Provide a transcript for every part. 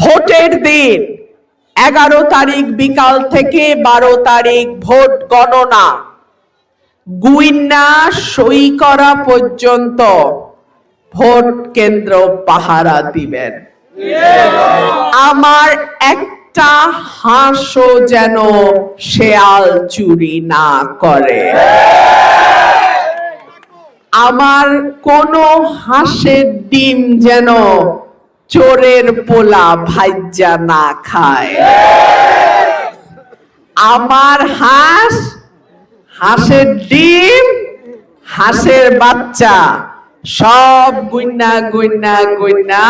ভোটের দিন 11 তারিখ বিকাল থেকে 12 তারিখ ভোট গণনা, গুইন্না সই করা পর্যন্ত ভোট কেন্দ্র পাহারা দিবেন। আমার একটা হাঁসও যেন শেয়াল চুরি না করে, আমার কোনো হাঁসের ডিম যেন চোরের পোলা ভাইজা না খায়। আমার হাঁসের ডিম, হাঁসের বাচ্চা সব গুইন্না গুইন্না গুইন্না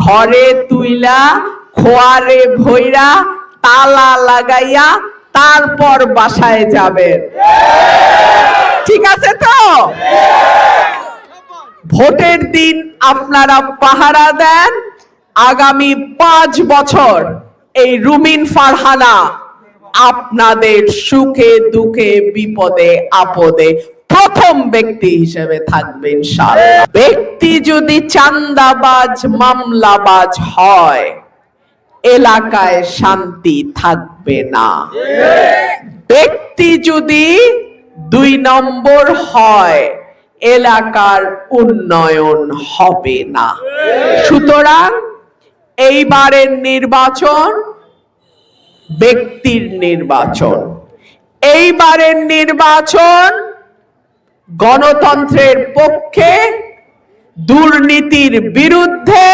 ঘরে তুইলা খোয়ারে ভইরা তালা লাগাইয়া তারপর বাসায় যাবেন। ঠিক আছে তো? ভোটের দিন আপনারা পাহারা দেন, আগামী 5 বছর এই রুমিন ফারহানা আপনাদের সুখে দুঃখে বিপদে আপদে প্রথম ব্যক্তি হিসেবে থাকবে ইনশাআল্লাহ। ব্যক্তি যদি চাঁদাবাজ মামলাবাজ হয়, এলাকায় শান্তি থাকবে না। ব্যক্তি যদি 2 নম্বর হয়, এলাকার উন্নয়ন হবে না। সুতরাং এইবারের নির্বাচন ব্যক্তির নির্বাচন, এইবারের নির্বাচন গণতন্ত্রের পক্ষে, দুর্নীতির বিরুদ্ধে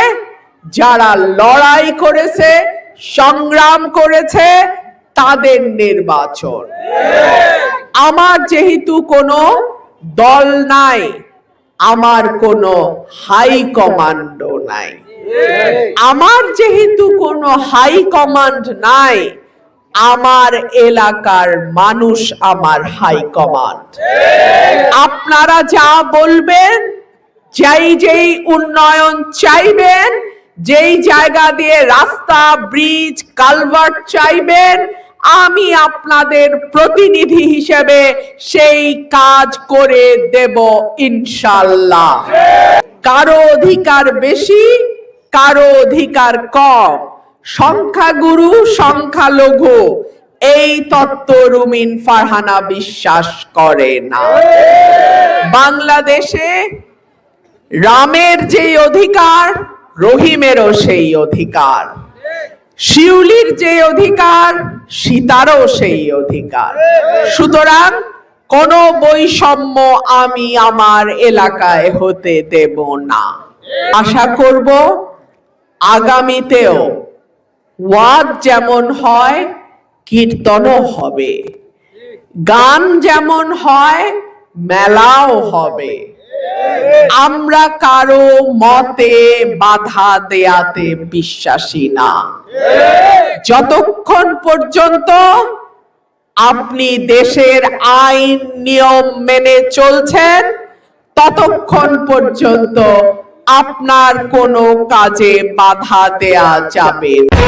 যারা লড়াই করেছে, সংগ্রাম করেছে তাদের নির্বাচন। আমার যেহেতু কোনো দল নাই, আমার কোনো হাই কমান্ডও নাই, আমার যেহেতু কোনো হাই কমান্ড নাই, আমার এলাকার মানুষ আমার হাই কমান্ড। আপনারা যা বলবেন, যেই উন্নয়ন চাইবেন, যেই জায়গা দিয়ে রাস্তা, ব্রিজ, কালভার্ট চাইবেন, আমি আপনাদের প্রতিনিধি হিসেবে সেই কাজ করে দেব ইনশাআল্লাহ। কারো অধিকার বেশি, কারো অধিকার কম, সংখ্যাগুরু সংখ্যালঘু এই তত্ত্ব রুমিন ফারহানা বিশ্বাস করে না। বাংলাদেশে রামের যে অধিকার, রহিমেরও সেই অধিকার, শিউলির যে অধিকার, সীতারও সেই অধিকার। সুতরাং কোনো বৈষম্য আমি আমার এলাকায় হতে দেব না। আশা করব আগামীতেও ওয়াজ যেমন হয় কীর্তনও হবে, গান যেমন হয় মেলাও হবে। আমরা কারো মতে বাধা দেয়াতে বিশ্বাসী না। যতক্ষণ পর্যন্ত আপনি দেশের আইন নিয়ম মেনে চলছেন, ততক্ষণ পর্যন্ত আপনার কোনো কাজে বাধা দেয়া যাবে না।